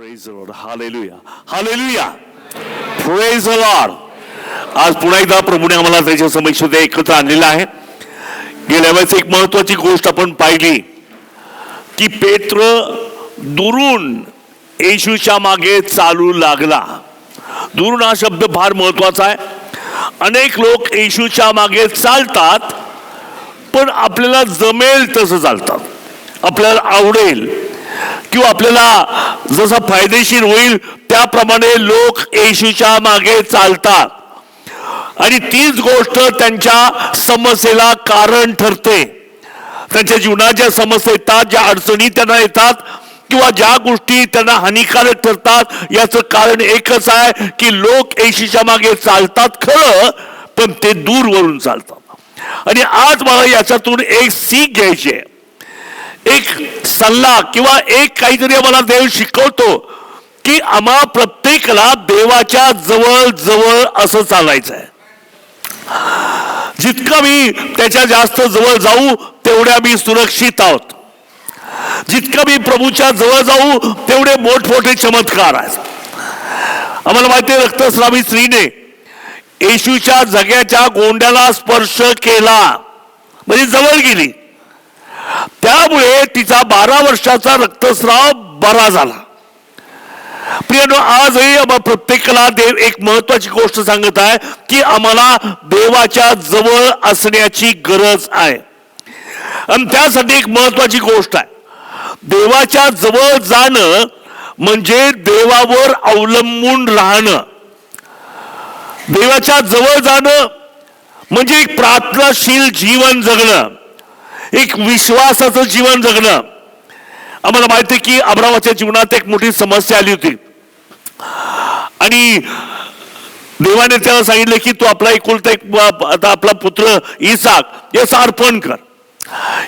Praise the Lord. Hallelujah. Hallelujah. Praise the Lord. आज पुन्हा एकदा प्रभूने आम्हाला त्याच्या समक्षेत एकत्र आणलेला आहे. गेल्या वेळेस एक महत्वाची गोष्ट आपण पाहिली की पेत्र दुरून येशूच्या मागे चालू लागला. दुरून हा शब्द फार महत्वाचा आहे. अनेक लोक येशूच्या मागे चालतात पण आपल्याला जमेल तसं चालतात, आपल्याला आवडेल किंवा आपल्याला जसं फायदेशीर होईल त्याप्रमाणे लोक येशूच्या मागे चालतात आणि तीच गोष्ट त्यांच्या समस्येला कारण ठरते. त्यांच्या जीवनात ज्या समस्या येतात, ज्या अडचणी त्यांना येतात किंवा ज्या गोष्टी त्यांना हानिकारक ठरतात याचं कारण एकच आहे की लोक येशूच्या मागे चालतात खरं पण ते दूरवरून चालतात. आणि आज मला याच्यातून एक सीख घ्यायची आहे, एक सल्ला किंवा एक काहीतरी आम्हाला देव शिकवतो की आम्हा प्रत्येकाला देवाच्या जवळ जवळ असं चालायचं आहे. जितकं मी त्याच्या जास्त जवळ जाऊ तेवढ्या मी सुरक्षित आहोत. जितकं मी प्रभूच्या जवळ जाऊ तेवढे मोठमोठे चमत्कार आहेत. आम्हाला माहिती आहे रक्तस्रावी स्त्रीने येशूच्या जग्याच्या गोंड्याला स्पर्श केला म्हणजे जवळ गेली, त्यामुळे तिचा 12 वर्षाचा रक्तस्राव बरा झाला. प्रियनो, आजही आम्हा प्रत्येकाला देव एक महत्वाची गोष्ट सांगत आहे की आम्हाला देवाच्या जवळ असण्याची गरज आहे. आणि त्यासाठी एक महत्वाची गोष्ट आहे, देवाच्या जवळ जाणं म्हणजे देवावर अवलंबून राहणं. देवाच्या जवळ जाणं म्हणजे एक प्रार्थनाशील जीवन जगणं, एक विश्वासाचं जीवन जगणं. आम्हाला माहिती की अब्रामाच्या जीवनात एक मोठी समस्या आली होती आणि देवाने त्याला सांगितलं की तू आपला एकुलता एक आपला पुत्र इसाक याचं अर्पण कर.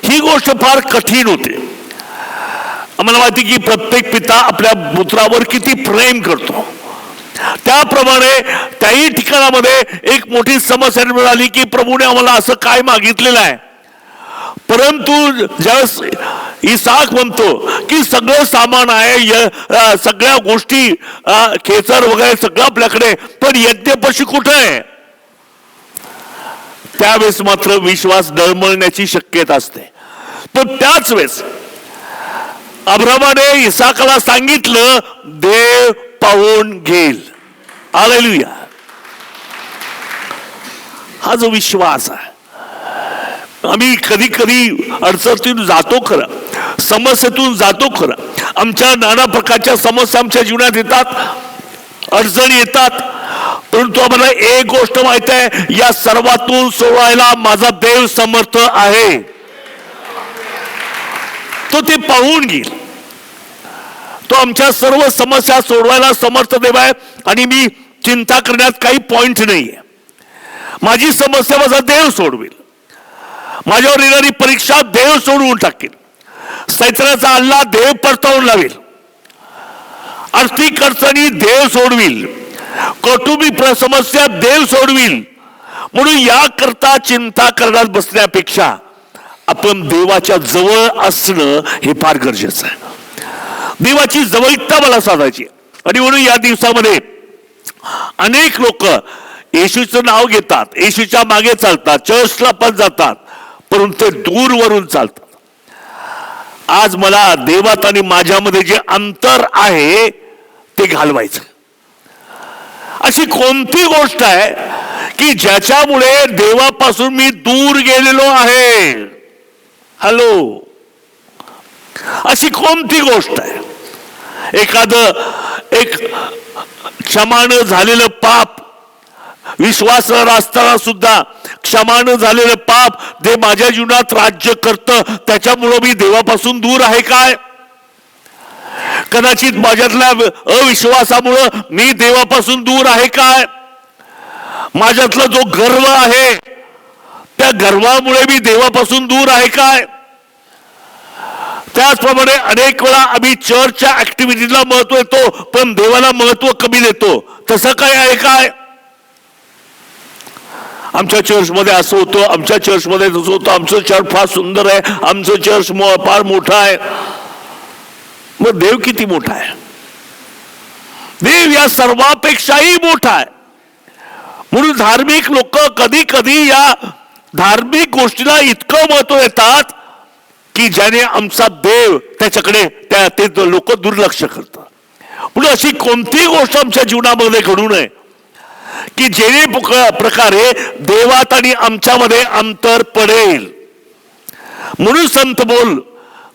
ही गोष्ट फार कठीण होती. आम्हाला माहिती की प्रत्येक पिता आपल्या पुत्रावर किती प्रेम करतो, त्याप्रमाणे त्याही ठिकाणामध्ये एक मोठी समस्या निर्माण झाली की प्रभूने आम्हाला असं काय मागितलेलं आहे. परंतु ज्यावेळेस इसाक म्हणतो की सगळं सामान आहे, सगळ्या गोष्टी खेचर वगैरे सगळं आपल्याकडे, पण यज्ञपशु कुठे आहे, त्यावेळेस मात्र विश्वास डळमळण्याची शक्यता असते. पण त्याच वेळेस अब्रामाने इसाकाला सांगितलं देव पाहून घेईल. हालेलुया. हा जो विश्वास आहे, आम्ही कधी कधी अडचणीतून जातो खरं, समस्येतून जातो खरं, आमच्या नाना प्रकारच्या समस्या आमच्या जीवनात येतात, अडचणी येतात, परंतु आम्हाला एक गोष्ट माहित आहे, या सर्वातून सोडवायला माझा देव समर्थ आहे. तो ते पाहून घेईल. तो आमच्या सर्व समस्या सोडवायला समर्थ देव आहे आणि मी चिंता करण्यात काही पॉइंट नाहीये. माझी समस्या माझा देव सोडवेल. माझ्यावर येणारी परीक्षा देव सोडवून टाकेल. सैतानाचा हल्ला देव परतवून लावेल. आर्थिक अडचणी देव सोडविल. कौटुंबिक समस्या देव सोडविल. म्हणून याकरता चिंता करण्यात बसण्यापेक्षा आपण देवाच्या जवळ असणं हे फार गरजेचं आहे. देवाची जवळीकता मला साधायची आणि म्हणून या दिवसामध्ये अनेक लोक येशूचं नाव घेतात, येशूच्या मागे चालतात, चर्चला पण जातात, परंतु ते दूरवरून चालतात. आज मला देवात आणि माझ्यामध्ये जे अंतर आहे ते घालवायचं. अशी कोणती गोष्ट आहे की ज्याच्यामुळे देवापासून मी दूर गेलेलो आहे? हॅलो, अशी कोणती गोष्ट आहे? एक क्षमानं झालेलं पाप, विश्वासावर असताना सुद्धा क्षमानं झालेलं पाप जे माझ्या जीवनात राज्य करतं, त्याच्यामुळं मी देवापासून दूर आहे काय? कदाचित माझ्यातल्या अविश्वासामुळं मी देवापासून दूर आहे काय? माझ्यातला जो गर्व आहे त्या गर्वामुळे मी देवापासून दूर आहे काय? त्याचप्रमाणे अनेक वेळा आम्ही चर्चच्या ऍक्टिव्हिटीला महत्व देतो पण देवाला महत्व कमी देतो. तसं काय आहे काय? आमच्या चर्चमध्ये असं होतं, आमच्या चर्चमध्ये तसं होतं, आमचं चर्च फार सुंदर आहे, आमचं चर्च फार मोठं आहे. मग देव किती मोठा आहे? देव या सर्वापेक्षाही मोठा आहे. म्हणून धार्मिक लोक कधी कधी या धार्मिक गोष्टीला इतकं महत्व देतात की ज्याने आमचा देव त्याच्याकडे ते लोक दुर्लक्ष करतात. म्हणून अशी कोणतीही गोष्ट आमच्या जीवनामध्ये घडू नये की जेणे प्रकारे देवात आणि आमच्यामध्ये अंतर पडेल. म्हणून संत बोल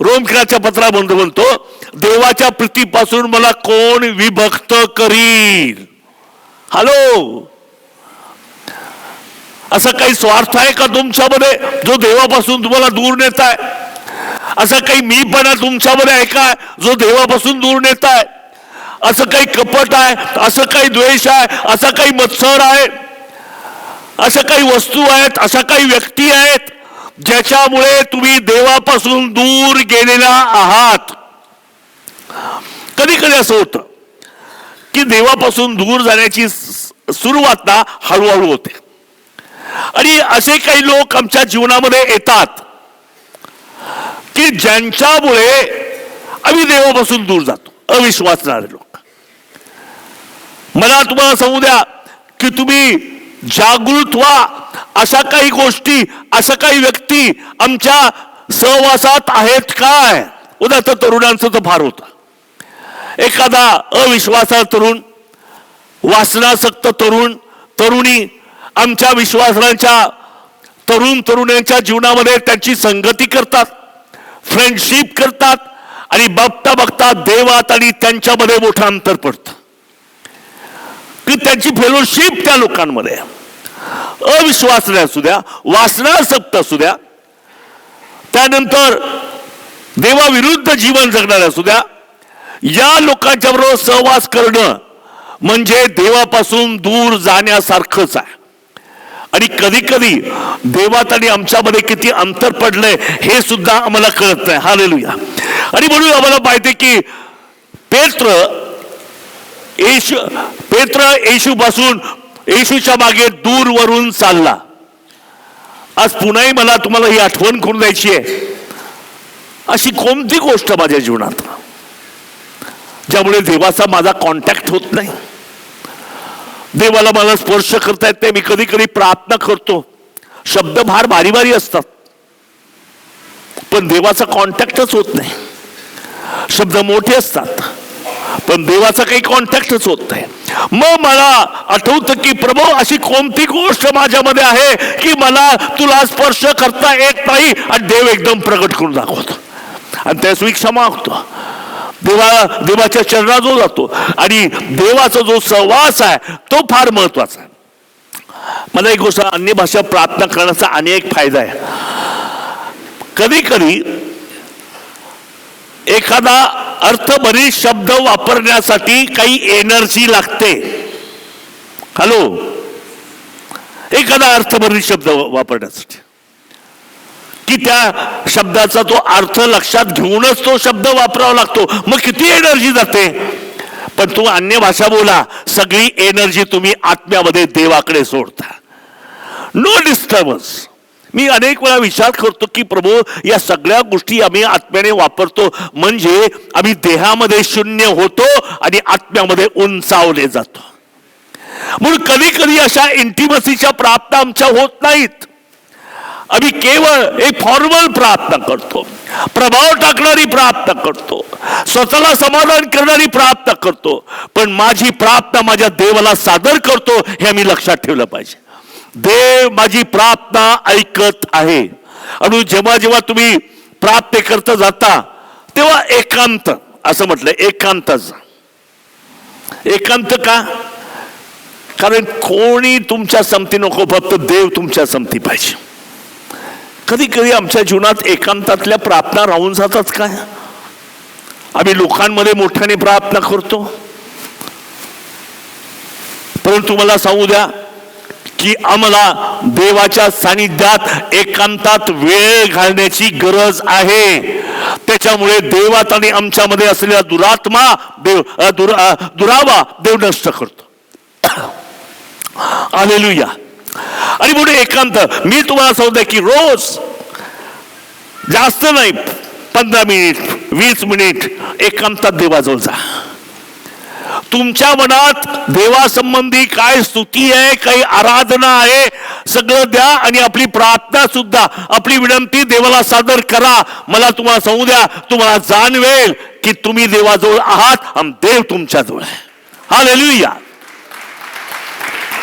रोमकराच्या पत्रामध्ये म्हणतो, देवाच्या प्रीतीपासून मला कोण विभक्त करील. हॅलो, असा काही स्वार्थ आहे का तुमच्यामध्ये जो देवापासून तुम्हाला दूर नेत आहे? असा काही मीपणा तुमच्यामध्ये आहे का जो देवापासून दूर नेत आहे? असं काही कपट आहे, असं काही द्वेष आहे, असा काही मत्सर आहे, अशा काही वस्तू आहेत, अशा काही व्यक्ती आहेत ज्याच्यामुळे तुम्ही देवापासून दूर गेलेला आहात? कधी कधी असं होतं की देवापासून दूर जाण्याची सुरुवात ना हळूहळू होते आणि असे काही लोक आमच्या जीवनामध्ये येतात की ज्यांच्यामुळे आम्ही देवापासून दूर जातो. अविश्वासणारे लोक. मला तुम्हाला सांगू द्या की तुम्ही जागृत व्हा. अशा काही गोष्टी, अशा काही व्यक्ती आमच्या सहवासात आहेत काय? उद्या तरुणांचं तर फार होतं. एखादा अविश्वासा तरुण, वासनासक्त तरुण, तरुणी आमच्या विश्वासाच्या तरुणांच्या जीवनामध्ये त्यांची संगती करतात, फ्रेंडशिप करतात आणि बघता बघता देवात आणि त्यांच्यामध्ये मोठं अंतर पडतं की त्यांची फेलोशिप त्या लोकांमध्ये अविश्वास असू द्या, वासनासक्त असू द्या, त्यानंतर देवाविरुद्ध जीवन जगणारे असू द्या, या लोकांच्या बरोबर सहवास करणं म्हणजे देवापासून दूर जाण्यासारखंच आहे. आणि कधी कधी देवात आणि आमच्यामध्ये किती अंतर पडलंय हे सुद्धा आम्हाला कळत नाही. हालेलुया. आणि म्हणून आम्हाला माहिती की पेत्र येशूपासून, येशूच्या मागे दूरवरून चालला. आज पुन्हाही मला तुम्हाला ही आठवण करून द्यायची आहे, अशी कोणती गोष्ट माझ्या जीवनात ज्यामुळे देवाचा माझा कॉन्टॅक्ट होत नाही, देवाला मला स्पर्श करता येत नाही. मी कधी कधी प्रार्थना करतो, शब्द फार भारी भारी असतात पण देवाचा कॉन्टॅक्टच होत नाही. शब्द मोठे असतात पण देवाचा काही कॉन्टॅक्टच होत नाही. मग मला आठवतं की प्रभू अशी कोणती गोष्ट माझ्यामध्ये आहे की मला तुला स्पर्श करता येत नाही, आणि देव एकदम प्रगट करून दाखवतो आणि त्यास मी क्षमा मागतो. देवाच्या चरणाजवळ जातो आणि देवाचा जो सहवास आहे तो फार महत्वाचा आहे. मला एक गोष्ट, अन्य भाषा प्रार्थना करण्याचा अनेक फायदा आहे. कधी कधी एखादा अर्थभरित शब्द वापरण्यासाठी काही एनर्जी लागते. हॅलो, एखादा अर्थभरित शब्द वापरण्यासाठी की त्या शब्दाचा तो अर्थ लक्षात घेऊनच तो शब्द वापरावा लागतो. मग किती एनर्जी जाते. पण तू अन्य भाषा बोला, सगळी एनर्जी तुम्ही आत्म्यामध्ये देवाकडे सोडता. No disturbance. मी अनेक वेळा विचार करतो की प्रभू या सगळ्या गोष्टी आम्ही आत्म्याने वापरतो म्हणजे आम्ही देहामध्ये शून्य होतो आणि आत्म्यामध्ये उंचावले जातो. म्हणून कधी कधी अशा इंटिमसीच्या प्रार्थना आमच्या होत नाहीत. आम्ही केवळ एक फॉर्मल प्रार्थना करतो, प्रभाव टाकणारी प्रार्थना करतो, स्वतःला समाधान करणारी प्रार्थना करतो. पण माझी प्रार्थना माझ्या देवाला सादर करतो हे आम्ही लक्षात ठेवलं पाहिजे. देव माझी प्रार्थना ऐकत आहे. आणि जेव्हा जेव्हा तुम्ही प्रार्थना करता जाता तेव्हा एकांत, असं म्हटलं एकांतच. एकांत का? कारण कोणी तुमच्या संमती नको, फक्त देव तुमच्या संमती पाहिजे. कधी कधी आमच्या जीवनात एकांतातल्या प्रार्थना राहून जातात काय? आम्ही लोकांमध्ये मोठ्याने प्रार्थना करतो, परंतु मला सांगू द्या की आम्हाला देवाच्या सानिध्यात एकांतात वेळ घालण्याची गरज आहे. त्याच्यामुळे देवात आणि आमच्यामध्ये असलेला दुरात्मा दुरावा देव नष्ट करतो. हालेलुया. आणि म्हणून एकांत, मी तुम्हाला सांगतो की रोज जास्त नाही 15 मिनिट 20 मिनिट एकांतात देवाजवळ जा. तुमच्या मनात देवासंबंधी काय स्तुती आहे, काही आराधना आहे, सगळं द्या आणि आपली प्रार्थना सुद्धा, आपली विनंती देवाला सादर करा. मला तुम्हाला सांगू द्या, तुम्हाला जाणवेल की तुम्ही देवाजवळ आहात आणि देव तुमच्याजवळ आहे. हालेलुया.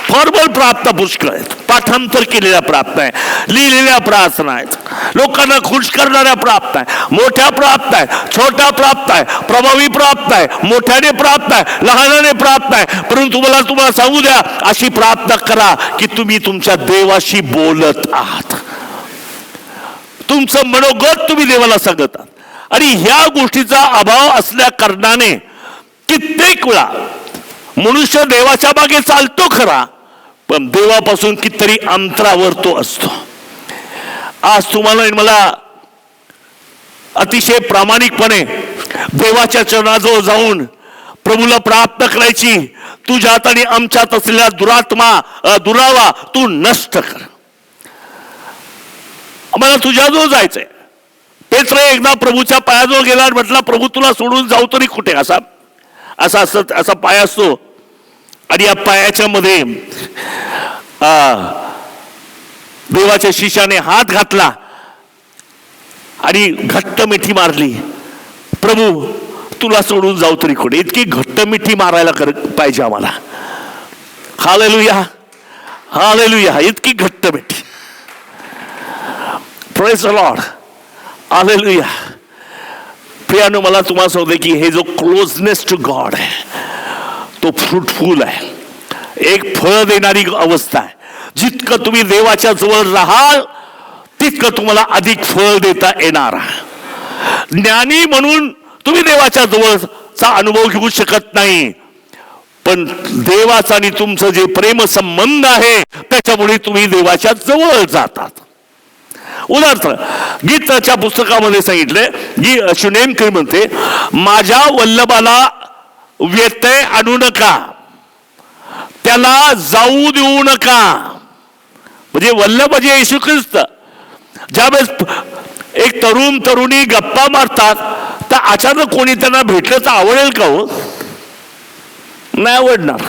फॉर्मल प्रार्थना पुष्कळ आहेत, पाठांतर केलेल्या प्रार्थना आहे, लिहिलेल्या प्रार्थना आहेत, लोकांना खुश करणाऱ्या प्रार्थना आहे, मोठ्या प्रार्थना आहे, छोट्या प्रार्थना आहे, प्रभावी प्रार्थना आहे, मोठ्याने प्रार्थना आहे, लहानाने प्रार्थना आहे. परंतु तुम्हाला सांगू द्या, अशी प्रार्थना करा की तुम्ही तुमच्या देवाशी बोलत आहात, तुमचं मनोगत तुम्ही देवाला सांगत आहात. आणि ह्या गोष्टीचा अभाव असल्या कारणाने कित्येक वेळा मनुष्य देवाच्या मागे चालतो खरा, पण देवापासून कितीतरी अंतरावर तो असतो. आज तुम्हाला मला अतिशय प्रामाणिकपणे देवाच्या चरणाजवळ जाऊन प्रभूला प्रार्थना करायची, तुझ्यात आणि आमच्यात असलेला दुरावा तू नष्ट कर. आम्हाला तुझ्याजवळ जायचंय. पेत्र एकदा प्रभूच्या पायाजवळ गेला आणि म्हटला, प्रभू तुला सोडून जाऊ तरी कुठे. असा पाय असतो आणि या पायाच्या मध्ये देवाच्या शिष्याने हात घातला आणि घट्ट मिठी मारली. प्रभू तुला सोडून जाऊ तरी कुठे. इतकी घट्ट मिठी मारायला पाहिजे आम्हाला. Hallelujah, hallelujah. इतकी घट्ट मिठी. Praise the Lord. हालेलुया. प्रियानो, मला तुम्हाला सांगते की हे जो क्लोजनेस टू गॉड आहे तो फ्रुटफुल आहे, एक फळ देणारी अवस्था आहे. जितकं तुम्ही देवाच्या जवळ राहाल तितकं तुम्हाला अधिक फळ देता येणार. ज्ञानी म्हणून तुम्ही देवाच्या जवळचा अनुभव घेऊ शकत नाही, पण देवाचा आणि तुमचं जे प्रेम संबंध आहे त्याच्यामुळे तुम्ही देवाच्या जवळ जातात. उदाहरणार्थ गीताच्या पुस्तकामध्ये सांगितले, शुनेमकर म्हणते, माझ्या वल्लभाला व्यत्यय आणू नका, त्याला जाऊ देऊ नका. म्हणजे वल्लभ म्हणजे येशू ख्रिस्त. ज्यावेळेस एक तरुणी गप्पा मारतात तर अचानक कोणी त्यांना भेटलं तर आवडेल का हो? नाही आवडणार.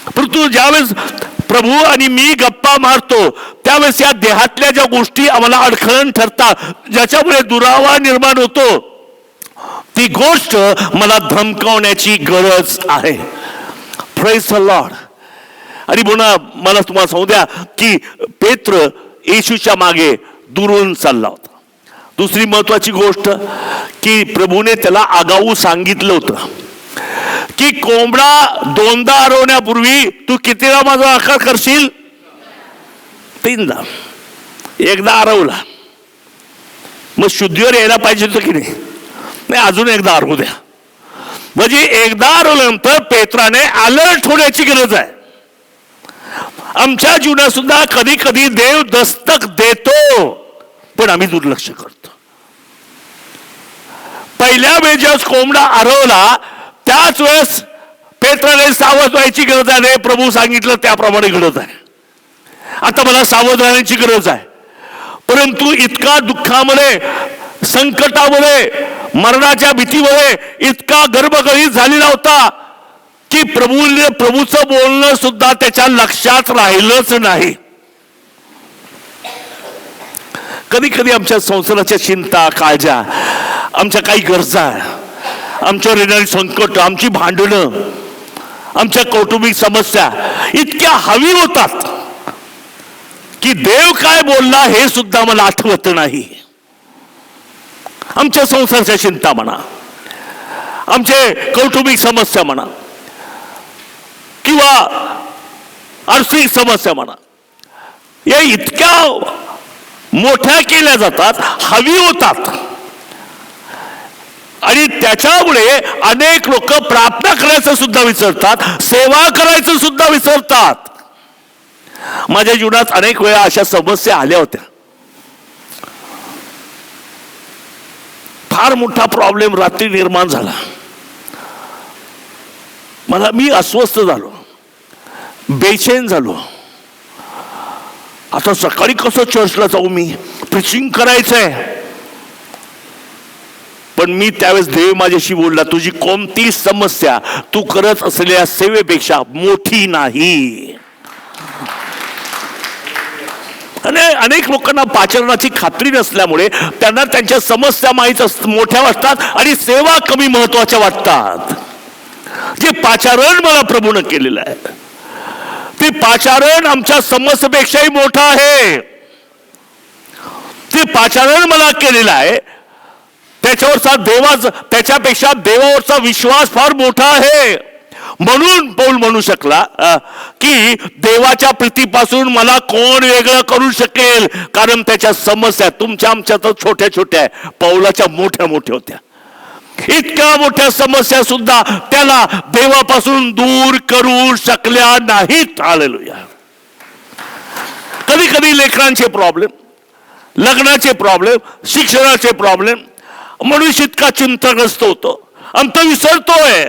परंतु ज्यावेळेस प्रभू आणि मी गप्पा मारतो त्यावेळेस या देहातल्या ज्या गोष्टी आम्हाला अडखळण ठरतात, ज्याच्यामुळे दुरावा निर्माण होतो, ती गोष्ट मला धमकावण्याची गरज आहे. Praise the Lord. आणि मला तुम्हाला सांगू द्या की पेत्र येशूच्या मागे दुरून चालला होता. दुसरी महत्वाची गोष्ट की प्रभूने त्याला आगाऊ सांगितलं होतं की कोंबडा दोनदा हरवण्यापूर्वी तू कितीदा माझा आकार करशील? 3दा. एकदा हरवला मग शुद्धीवर यायला पाहिजे होतं की नाही? अजून एकदा हरवू द्या. म्हणजे एकदा हरवल्यानंतर पेत्राने अलर्ट होण्याची गरज आहे. आमच्या जीवनात सुद्धा कधी कधी देव दस्तक देतो पण आम्ही दुर्लक्ष करतो. पहिल्या वेळेस ज्यावेळेस कोंबडा हरवला त्याच वेळेस पेत्राने सावध व्हायची गरज आहे. प्रभू सांगितलं त्याप्रमाणे घडत आहे. आता मला सावध राहण्याची गरज आहे. परंतु इतका दुःखामध्ये, संकटामध्ये, मरणाच्या भीतीमध्ये इतका गर्भगळीत झालेला होता की प्रभूचं बोलणं सुद्धा त्याच्या लक्षात राहिलंच नाही. कधी कधी आमच्या संसाराच्या चिंता, काळजा, आमच्या काही गरजा, आमच्यावर येणारी संकट, आमची भांडणं, आमच्या कौटुंबिक समस्या इतक्या हवी होतात की देव काय बोलला हे सुद्धा मला आठवत नाही. आमच्या संसाराच्या चिंता म्हणा, आमचे कौटुंबिक समस्या म्हणा किंवा आर्थिक समस्या म्हणा, या इतक्या मोठ्या केल्या जातात, हवी होतात. आणि त्याच्यामुळे अनेक लोक प्रार्थना करायचं सुद्धा विसरतात, सेवा करायचं सुद्धा विसरतात. माझ्या जीवनात अनेक वेळा अशा समस्या आल्या होत्या. फार मोठा प्रॉब्लेम रात्री निर्माण झाला. मी अस्वस्थ झालो, बेचैन झालो. आता सकाळी कसं चर्चला जाऊ? मी प्रीचिंग करायचंय पण मी त्यावेळेस देव माझ्याशी बोलला, तुझी कोणती समस्या तू करत असलेल्या सेवेपेक्षा मोठी नाही. अनेक लोकांना पाचारणाची खात्री नसल्यामुळे त्यांना त्यांच्या समस्या मोठ्या वाटतात आणि सेवा कमी महत्वाच्या वाटतात. जे पाचारण मला प्रभूनं केलेलं आहे ते पाचारण आमच्या समस्येपेक्षाही मोठं आहे. ते पाचारण मला केलेलं आहे त्याच्यापेक्षा देवावरचा विश्वास फार मोठा आहे. म्हणून पौल म्हणू शकला की देवाच्या प्रीतीपासून मला कोण वेगळं करू शकेल, कारण त्याच्या समस्या तुमच्या आमच्या तर छोट्या छोट्या आहे, पौलाच्या मोठ्या मोठ्या होत्या. इतक्या मोठ्या समस्या सुद्धा त्याला देवापासून दूर करू शकल्या नाहीत. हालेलुया. कधी कधी लेकरांचे प्रॉब्लेम, लग्नाचे प्रॉब्लेम, शिक्षणाचे प्रॉब्लेम, मनुष्य इतका चिंताग्रस्त होतो, अंत विसरतोय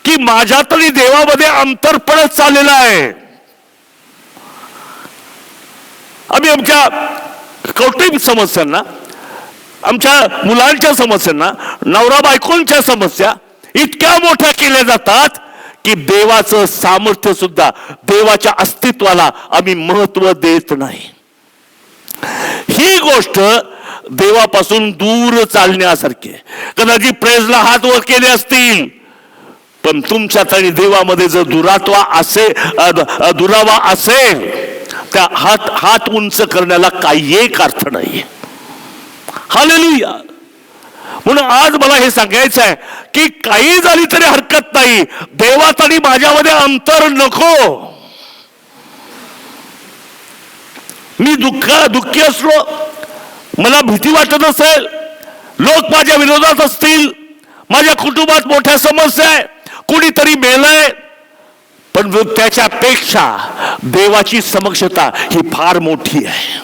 की माझ्या तरी देवामध्ये अंतर पडत चाललेलं आहे. आम्ही आमच्या कौटुंबिक समस्यांना, आमच्या मुलांच्या समस्यांना, नवरा बायकोंच्या समस्या इतक्या मोठ्या केल्या जातात की देवाचं सामर्थ्य सुद्धा, देवाच्या अस्तित्वाला आम्ही महत्व देत नाही. ही गोष्ट देवापासून दूर चालण्यासारखी. कदाचित प्रेजला हात वर केले असतील, पण तुमच्यात आणि देवामध्ये जर दुरावा असेल त्या हात उंच करण्याला काही एक अर्थ नाही. हालेलुया. म्हणून आज मला हे सांगायचं आहे की काही झाली तरी हरकत नाही, देवात आणि माझ्यामध्ये अंतर नको. मी दुःखी असलो, मला भीती वाटत असेल, लोक माझ्या विरोधात असतील, माझ्या कुटुंबात मोठ्या समस्या आहे, कुणीतरी मेलय, पण त्याच्यापेक्षा देवाची समक्षता ही फार मोठी आहे.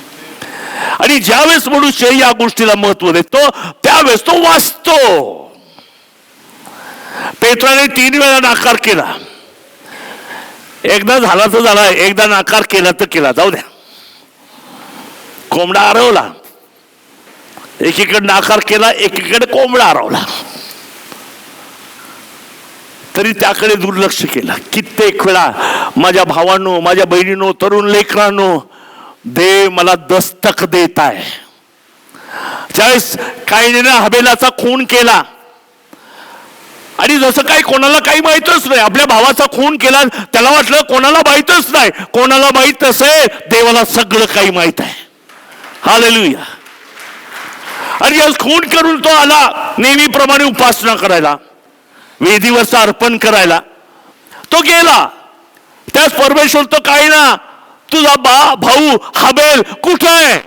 आणि ज्यावेळेस मनुष्य या गोष्टीला महत्व देतो त्यावेळेस तो वाचतो. पेत्राने 3 वेळा नाकार केला. एकदा झाला तर झाला, एकदा नाकार केला तर केला, जाऊ द्या. कोंबडा हरवला, एकीकडे नाकार केला, एकीकडे कोंबडा हरवला, तरी त्याकडे दुर्लक्ष केलं. कित्येक वेळा माझ्या भावांनो, माझ्या बहिणींनो, तरुण लेकरांनो, देव मला दस्तक देत आहे. ज्यावेळेस कायनेने हबेलाचा खून केला आणि जसं काही कोणाला काही माहितच नाही, आपल्या भावाचा खून केला, त्याला वाटलं कोणाला माहितच नाही. कोणाला माहित असेल, देवाला सगळं काही माहित आहे. हालेलुया. आणि आज खून करून तो आला नेहमीप्रमाणे उपासना करायला, वेदीवरचं अर्पण करायला. तो गेला, त्याच परमेश्वर तो काय ना, तुझा भाऊ हबेल कुठे आहे?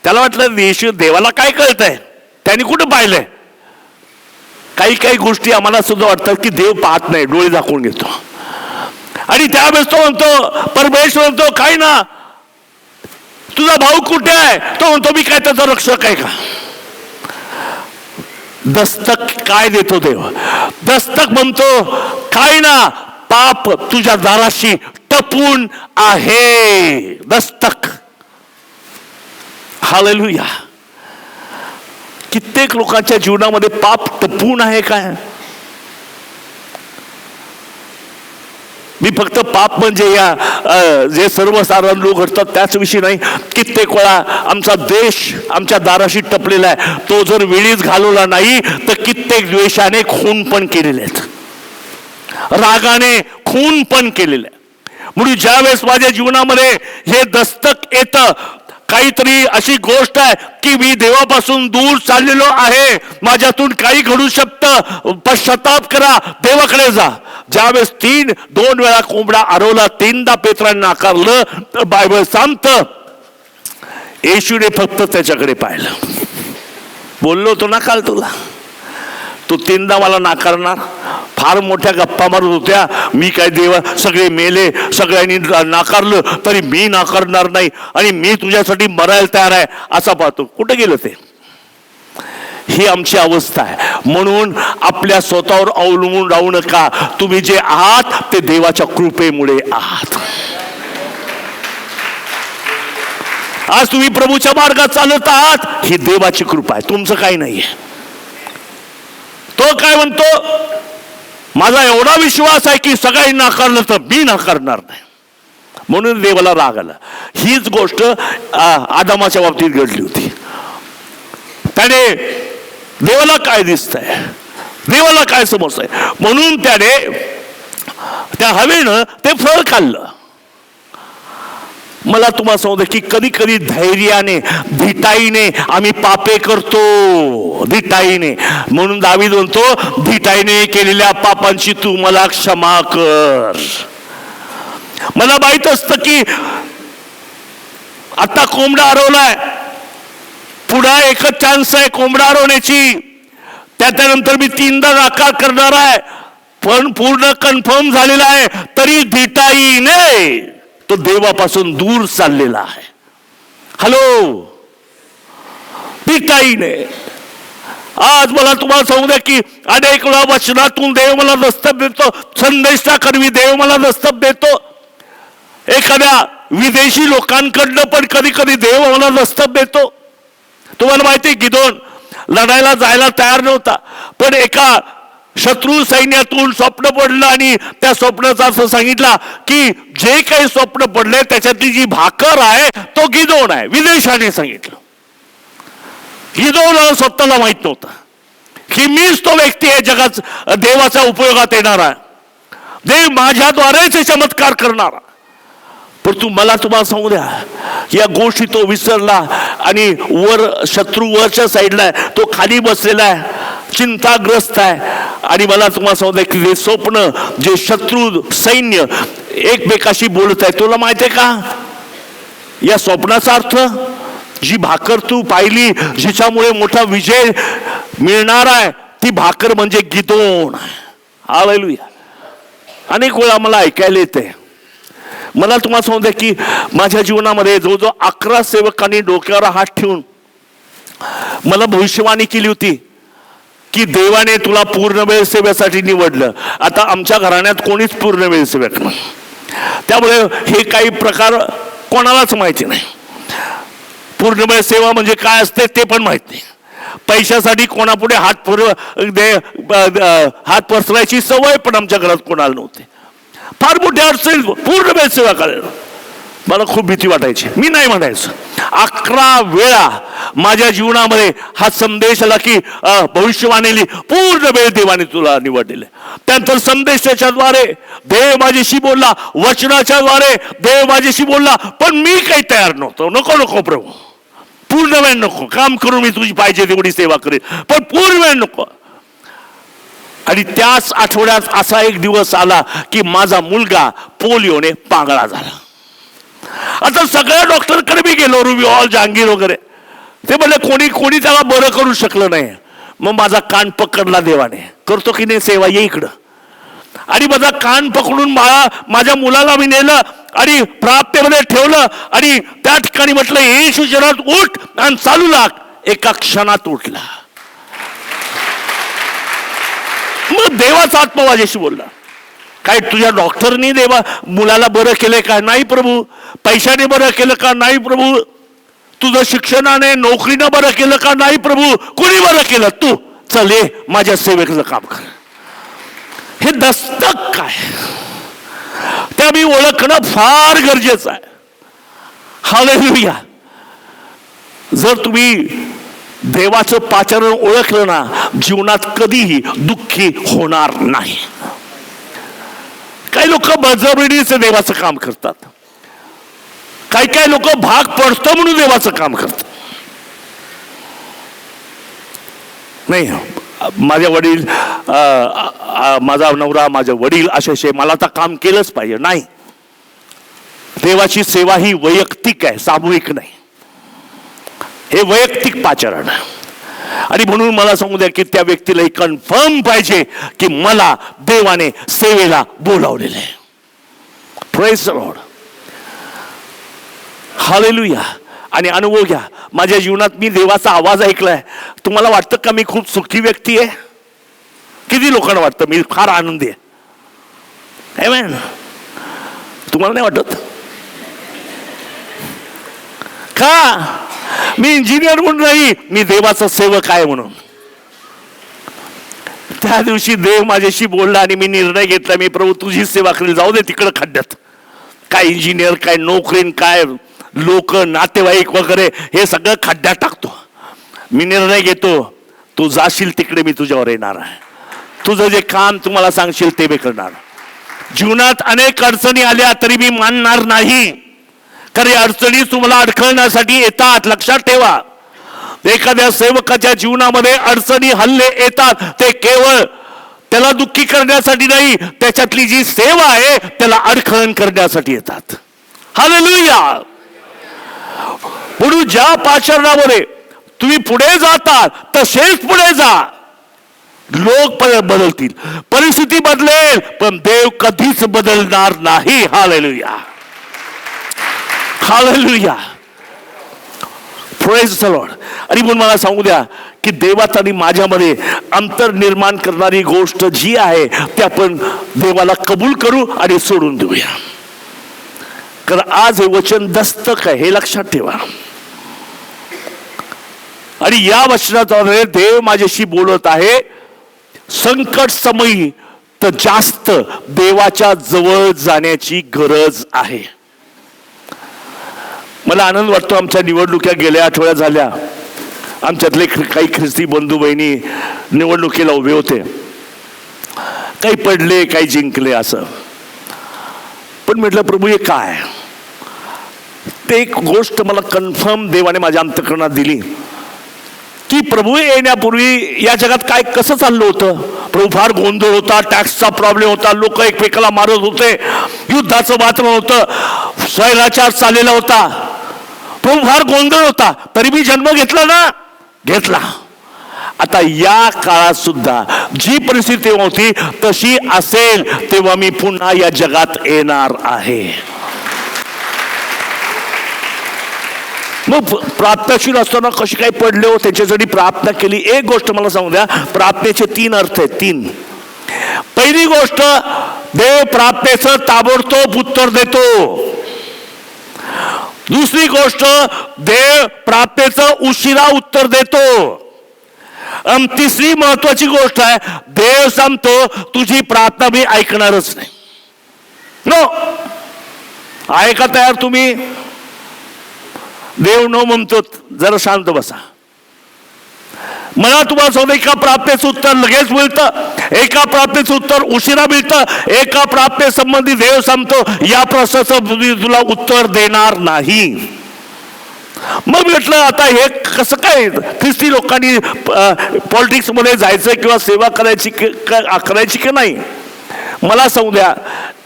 त्याला वाटलं देवाला काय कळतंय, त्यांनी कुठं पाहिलंय. काही काही गोष्टी आम्हाला सुद्धा वाटतात की देव पाहत नाही, डोळे दाखवून घेतो. आणि त्यावेळेस तो म्हणतो, परमेश्वर म्हणतो काय ना, तुझा भाऊ कुठे आहे? तो म्हणतो मी काय त्याचा रक्षक आहे का? दस्तक काय देतो देव? दस्तक म्हणतो काय ना, पाप तुझ्या दाराशी टपून आहे. दस्तक. हालेलुया. कित्येक लोकांच्या जीवनामध्ये पाप टपून आहे काय? मी फक्त पाप म्हणजे या जे सर्वसाधारण लोक घडतात त्याच विषयी नाही. कित्येक वेळा आमचा देश आमच्या दाराशी टपलेला आहे. तो जर वेळीच घालवला नाही तर कित्येक द्वेषाने खून पण केलेले आहेत, रागाने खून पण केलेले आहे. म्हणून ज्यावेळेस माझ्या जीवनामध्ये हे दस्तक येतं, काहीतरी अशी गोष्ट आहे की मी देवापासून दूर चाललेलो आहे, माझ्यातून काही घडू शकतं, पश्चाताप करा, देवाकडे जा. ज्यावेळेस 2 वेळा कोंबडा हरवला, 3दा पेत्राने नाकारलं, तर बायबल सांगतं येशूने फक्त त्याच्याकडे पाहिलं. बोललो तो ना काल तुला, तू 3दा मला नाकारणार. फार मोठ्या गप्पा मारत होत्या, मी काय देवा, सगळे मेले, सगळ्यांनी नाकारलं तरी मी नाकारणार नाही आणि मी तुझ्यासाठी मरायला तयार आहे, असा पाहतो. कुठे गेलं ते? ही आमची अवस्था आहे. म्हणून आपल्या स्वतःवर अवलंबून राहू नका. तुम्ही जे आहात ते देवाच्या कृपेमुळे आहात. आज तुम्ही प्रभूच्या मार्गात चालत आहात, ही देवाची कृपा आहे, तुमचं काही नाहीये. तो काय म्हणतो, माझा एवढा विश्वास आहे की सगळ्यांनी नाकारलं तर मी नाकारणार नाही, म्हणून देवाला राग आला. हीच गोष्ट आदामाच्या बाबतीत घडली होती. त्याने देवाला काय दिसतंय, देवाला काय समजतंय, म्हणून त्याने त्या हवेनं ते फळ खाल्लं. मला तुम्हाला सांगतो की कधी कधी धैर्याने धिटाईने आम्ही पापे करतो, धिटाईने. म्हणून दावीद म्हणतो, धिटाईने केलेल्या पापांची तू मला क्षमा कर. मला माहित असतं की आता कोंबडा हरवलाय, पुन्हा एकच चान्स आहे कोंबडा हरवण्याची, त्याच्यानंतर मी 3दा नाकार करणार आहे, पण पूर्ण कन्फर्म झालेला आहे, तरी धिटाईने तो देवापासून दूर चाललेला आहे. हॅलो, धिटाईने. आज मला तुम्हाला सांगू द्या की अनेक वेळा वचनातून देव मला दस्तक देतो, संदेशा करवी देव मला दस्तक देतो, एखाद्या विदेशी लोकांकडनं पण कधी कधी देव मला दस्तक देतो. तुम्हाला माहिती आहे गिदोन लढायला जायला तयार नव्हता, पण एका शत्रू सैन्यातून स्वप्न पडलं आणि त्या स्वप्नाचा असं सांगितलं की जे काही स्वप्न पडले त्याच्यातली जी भाकर आहे तो गिदोन आहे. विदेशाने सांगितलं. गिदोन स्वतःला माहित नव्हता की मीच तो व्यक्ती आहे जगात देवाच्या उपयोगात येणारा, देव माझ्याद्वारेच चमत्कार करणारा. पण तुम्हाला सांगू द्या, या गोष्टी तो विसरला आणि शत्रू वरच्या साईडला तो खाली बसलेला आहे, चिंताग्रस्त आहे. आणि मला तुम्हाला सांगू द्या की हे स्वप्न जे शत्रू सैन्य एकमेकाशी बोलत आहे, तुला माहिती आहे का या स्वप्नाचा अर्थ? जी भाकर तू पाहिली जिच्यामुळे मोठा विजय मिळणार आहे, ती भाकर म्हणजे गिदोन. हालेलुया. अनेक वेळा मला ऐकायला येते. मला तुम्हाला सांगू द्या की माझ्या जीवनामध्ये जवळजवळ 11 सेवकांनी डोक्यावर हात ठेवून मला भविष्यवाणी केली होती की देवाने तुला पूर्णवेळ सेवेसाठी निवडलं. आता आमच्या घराण्यात कोणीच पूर्णवेळ सेवक नाही, त्यामुळे हे काही प्रकार कोणालाच माहिती नाही. पूर्णवेळ सेवा म्हणजे काय असते ते पण माहित नाही. पैशासाठी कोणापुढे हात पसरायची सवय पण आमच्या घरात कोणाला नव्हती. फार मोठी अडचण पूर्ण वेळ सेवा करायला मला खूप भीती वाटायची. मी नाही म्हणायचं. 11 वेळा माझ्या जीवनामध्ये हा संदेश आला की भविष्यवाणीली पूर्ण वेळ देवाने तुला निवडलेले. त्यानंतर संदेशाच्या द्वारे देव माझ्याशी बोलला, वचनाच्या द्वारे देव माझ्याशी बोलला, पण मी काही तयार नव्हतो. नको प्रभू, पूर्ण वेळ नको, काम करून मी तुझी पाहिजे तेवढी सेवा करेन, पण पूर्ण वेळ नको. आणि त्याच आठवड्यात असा एक दिवस आला की माझा मुलगा पोलिओने पांगळा झाला. आता सगळ्या डॉक्टरकडे मी गेलो, रुबिऑल, जहांगीर वगैरे, ते म्हणले कोणी त्याला बरं करू शकलं नाही. मग माझा कान पकडला देवाने, करतो की नाही सेवा, ये इकडं. आणि माझा कान पकडून माझ्या मुलाला मी नेलं आणि प्राप्तीमध्ये ठेवलं आणि त्या ठिकाणी म्हटलं येशूच्या नावात उठ आणि चालू लाग. एका क्षणात उठला. मग देवाचा आत्मा माझ्याशी बोलला, काय तुझ्या डॉक्टरनी मुलाला बरं केलंय का? नाही प्रभू. पैशाने बरं केलं का? नाही प्रभू. तुझं शिक्षणाने नोकरीनं बरं केलं का? नाही प्रभू. कुणी बरं केलं? तू चल ये माझ्या सेवेचं काम कर. हे दस्तक काय त्या मी ओळखणं फार गरजेचं आहे. हालेलुया. जर तुम्ही देवाचं पाचारण ओळखलं ना, जीवनात कधीही दुःखी होणार नाही. काही लोक बळजबरीने देवाचं काम करतात, काही लोक भाग पडतो म्हणून देवाचं काम करतात. नाही, माझे वडील, माझा नवरा, माझे वडील असे मला तर काम केलंच पाहिजे, नाही. देवाची सेवा ही वैयक्तिक आहे, सामूहिक नाही. हे वैयक्तिक पाचारण. आणि म्हणून मला सांगू द्या की त्या व्यक्तीला कन्फर्म पाहिजे की मला देवाने सेवेला बोलावलेलं आहे. Praise the Lord. हालेलुया. आणि अनुभव घ्या, माझ्या जीवनात मी देवाचा आवाज ऐकलाय. तुम्हाला वाटतं का मी खूप सुखी व्यक्ती आहे? किती लोकांना वाटतं मी फार आनंदी आहे? आमेन. तुम्हाला नाही वाटत का? मी इंजिनियर म्हणून नाही, मी देवाचा सेवक आहे म्हणून. त्या दिवशी देव माझ्याशी बोलला आणि मी निर्णय घेतला, मी प्रभू तुझी सेवा करेल. जाऊ दे तिकडं खड्ड्यात, काय इंजिनियर, काय नोकरीन, काय लोक, नातेवाईक वगैरे हे सगळं खड्ड्यात टाकतो. मी निर्णय घेतो, तू जाशील तिकडे मी तुझ्यावर येणार आहे. तुझं जे काम तुम्हाला सांगशील ते मी करणार. जीवनात अनेक अडचणी आल्या तरी मी मानणार नाही, कारण अडचणी तुम्हाला अडखळण्यासाठी येतात. लक्षात ठेवा, एखाद्या सेवकाच्या जीवनामध्ये अडचणी, हल्ले येतात ते केवळ त्याला दुःखी करण्यासाठी नाही, त्याच्यातली जी सेवा आहे त्याला अडखळण करण्यासाठी येतात. हालेलुया. म्हणून ज्या पाचारणामध्ये तुम्ही पुढे जातात तसेच पुढे जा. लोक बदलतील, परिस्थिती बदलेल, पण देव कधीच बदलणार नाही. Hallelujah, hallelujah, praise the Lord. आणि म्हणून मला सांगू द्या की देवात आणि माझ्यामध्ये अंतर निर्माण करणारी गोष्ट जी आहे ते आपण देवाला कबूल करू आणि सोडून देऊया. कारण आज हे वचन दस्तक आहे, हे लक्षात ठेवा. आणि या वचनाद्वारे देव माझ्याशी बोलत आहे, संकट समयी तर जास्त देवाच्या जवळ जाण्याची गरज आहे. मला आनंद वाटतो, आमच्या निवडणुका गेल्या आठवड्यात झाल्या. आमच्यातले काही ख्रिस्ती बंधू बहिणी निवडणुकीला उभे होते, काही पडले, काही जिंकले असं. पण म्हटलं प्रभू हे काय, ते एक गोष्ट मला कन्फर्म देवाने माझ्या अंतःकरणात दिली की प्रभू येण्यापूर्वी या जगात काय कसं चाललं होतं. प्रभू फार गोंधळ होता, टॅक्सचा प्रॉब्लेम होता, लोक एकमेकाला मारत होते, युद्धाचं वातावरण होतं, स्वैराचार चाललेला होता, प्रभू फार गोंधळ होता. तरी मी जन्म घेतला ना, घेतला. आता या काळात सुद्धा जी परिस्थिती होती तशी असेल तेव्हा मी पुन्हा या जगात येणार आहे. मग प्रार्थनाशील असताना कशी काही पडले हो, त्याच्यासाठी प्रार्थना केली. एक गोष्ट मला सांगू द्या, प्रार्थनेचे 3 अर्थ आहेत. 3. पहिली गोष्ट, देव प्रार्थनेचं ताबडतोब उत्तर देतो. दुसरी गोष्ट, देव प्रार्थनेचं उशिरा उत्तर देतो. आणि तिसरी महत्वाची गोष्ट आहे, देव सांगतो तुझी प्रार्थना मी ऐकणारच नाही. नो, आहे का तयार तुम्ही? देव नो म्हणतो, जरा शांत बसा. मला तुम्हाला सांगतो, एका प्रार्थनेचं उत्तर लगेच मिळतं, एका प्रार्थनेचं उत्तर उशिरा मिळतं, एका प्रार्थनेसंबंधी देव सांगतो या प्रश्नाचं तुला उत्तर देणार नाही. मग म्हटलं आता हे कसं काय, ख्रिस्ती लोकांनी पॉलिटिक्स मध्ये जायचं किंवा सेवा करायची की नाही. मला सांगू द्या,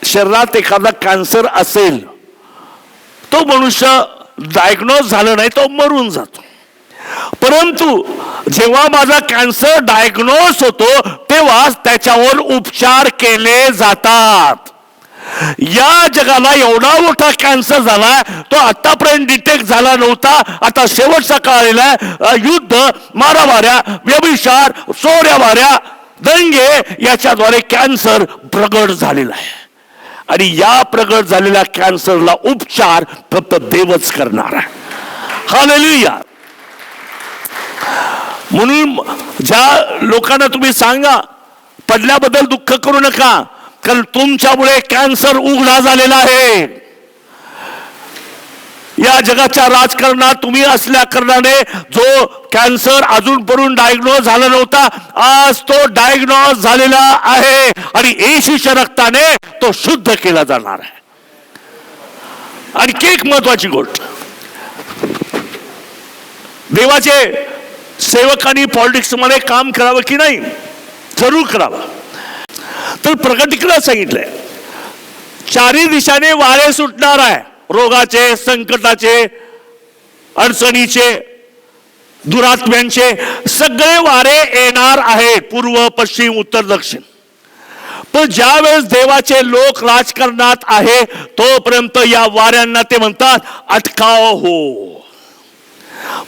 शरीरात एखादा कॅन्सर असेल, तो मनुष्य डायग्नोज झालं नाही तो मरून जातो. परंतु जेव्हा माझा कॅन्सर डायग्नोज होतो तेव्हा त्याच्यावर उपचार केले जातात. या जगाला एवढा मोठा कॅन्सर झाला, तो आतापर्यंत डिटेक्ट झाला नव्हता. आता शेवटचा काळ आलेला, युद्ध, मारामाऱ्या, व्यभिचार, चोऱ्यामाऱ्या, दंगे याच्याद्वारे कॅन्सर प्रगट झालेला आहे. आणि या प्रगट झालेल्या कॅन्सरला उपचार फक्त देवच करणार आहे. हालेलुया. म्हणून ज्या लोकांना तुम्ही सांगा पडल्याबद्दल दुःख करू नका, कारण तुमच्यामुळे कॅन्सर उघडा झालेला आहे. या जगाच्या राजकारणात तुम्ही असल्या कारणाने जो कॅन्सर अजूनपर्यंत डायग्नोज झाला नव्हता, आज तो डायग्नोज झालेला आहे आणि येशूच्या रक्ताने तो शुद्ध केला जाणार आहे. आणखी एक महत्वाची गोष्ट, देवाचे सेवकांनी पॉलिटिक्स मध्ये काम करावं की नाही? जरूर करावं. तर प्रकटीकरणात सांगितलंय, 4 दिशाने वारे सुटणार आहे, रोगाचे, संकटाचे, अडचणीचे, दुरात्म्यांचे सगळे वारे येणार आहेत, पूर्व, पश्चिम, उत्तर, दक्षिण. पण ज्या वेळेस देवाचे लोक राजकारणात आहे तोपर्यंत या वाऱ्यांना ते म्हणतात अटकाव हो.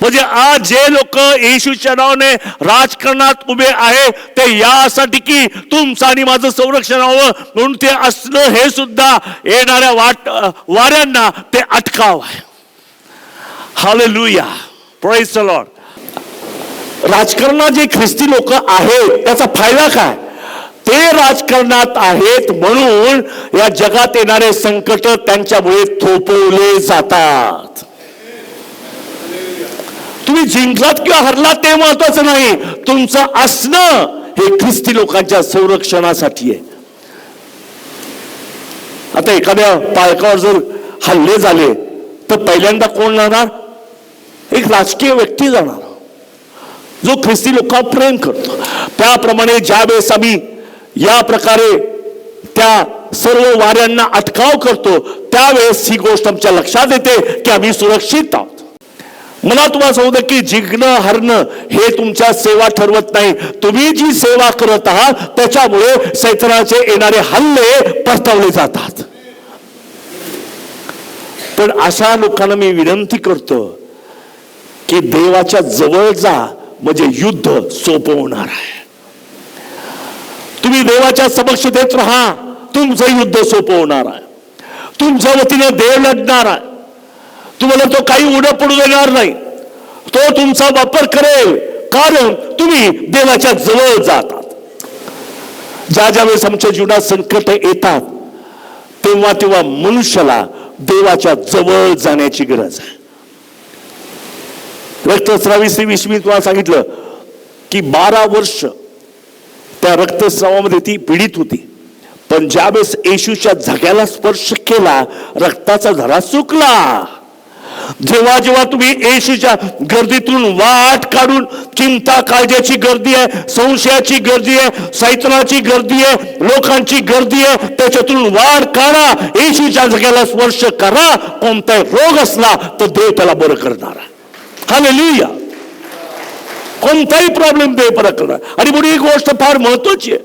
म्हणजे आज जे लोक येशूच्या नावाने राजकारणात उभे आहेत ते यासाठी की तुमचं आणि माझं संरक्षण व्हावं म्हणून ते असणं, हे सुद्धा येणाऱ्या वाऱ्यांना ते अटकाव आहे. Hallelujah, praise the Lord. राजकारणात जे ख्रिस्ती लोक आहेत त्याचा फायदा काय? ते राजकारणात आहेत म्हणून या जगात येणारे संकट त्यांच्यामुळे थोपवले जातात. तुम्ही जिंकलात किंवा हरलात ते महत्वाचं नाही, तुमचं असणं हे ख्रिस्ती लोकांच्या संरक्षणासाठी आहे. आता एखाद्या पालकावर जर हल्ले झाले तर पहिल्यांदा कोण जाणार? एक राजकीय व्यक्ती जाणार जो ख्रिस्ती लोकांवर प्रेम करतो. त्याप्रमाणे ज्यावेळेस आम्ही या प्रकारे त्या सर्व वाऱ्यांना अटकाव करतो त्यावेळेस ही गोष्ट आमच्या लक्षात येते की आम्ही सुरक्षित आहोत. मला तुम्हाला सांगतो की जिंकणं हरणं हे तुमच्या सेवा ठरवत नाही. तुम्ही जी सेवा करत आहात त्याच्यामुळे सैतानाचे येणारे हल्ले परतवले जातात. पण अशा लोकांना मी विनंती करतो की देवाच्या जवळ जा, म्हणजे युद्ध सोपं होणार आहे. तुम्ही देवाच्या समक्षतेत राहा, तुमचं युद्ध सोपं होणार आहे. तुमच्या वतीने देव लढणार आहे. तुम्हाला तो काही उडं पडू देणार नाही. तो तुमचा वापर करेल, कारण तुम्ही देवाच्या जवळ जातात. ज्या ज्यावेळेस आमच्या जीवनात संकट येतात तेव्हा तेव्हा मनुष्याला देवाच्या जवळ जाण्याची गरज आहे. रक्तस्रावी विषयी मी तुम्हाला सांगितलं की 12 वर्ष त्या रक्तस्रावामध्ये ती पीडित होती. पण ज्यावेळेस येशूच्या झग्याला स्पर्श केला रक्ताचा झरा सुकला. जेव्हा जेव्हा तुम्ही येशूच्या गर्दीतून वाट काढून, चिंता काळजाची गर्दी आहे, संशयाची गर्दी आहे, सैतानाची गर्दी आहे, लोकांची गर्दी आहे, त्याच्यातून वाट काढा, येशूच्या झग्याला स्पर्श करा. कोणताही रोग असला तर देव त्याला बरं करणार. हालेलुया. कोणताही प्रॉब्लेम देव बरं करणार. आणि म्हणून ही गोष्ट फार महत्वाची आहे,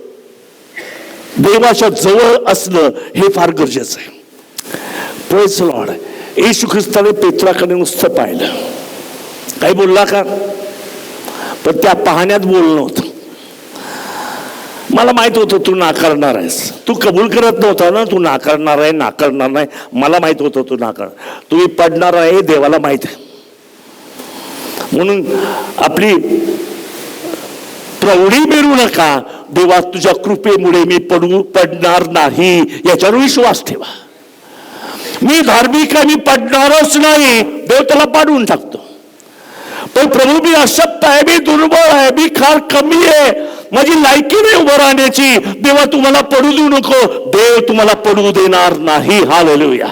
देवाच्या जवळ असणं हे फार गरजेचं आहे. Praise the Lord. येशू ख्रिस्ताने पेत्राकडे नुसतं पाहिलं, काही बोलला का? पण त्या पाहण्यात बोलणं होतं. मला माहित होतं तू नाकारणार आहेस. तू कबूल करत नव्हता ना, तू नाकारणार आहे, नाकारणार नाही. मला माहित होतं तू नाकारणार. तुम्ही पडणार आहे देवाला माहित आहे. म्हणून आपली प्रौढी मिळू नका. देवा तुझ्या कृपेमुळे मी पडणार नाही याच्यावर विश्वास ठेवा. मी धार्मिक आहे, मी पडणारच नाही, देव त्याला पाडून टाकतो. पण प्रभू मी अशक्त आहे, मी दुर्बळ आहे, मी फार कमी आहे, माझी लायकी नाही उभं राहण्याची. देवा तुम्हाला पडू देऊ नको. देव तुम्हाला पडू देणार नाही. हालेलुया.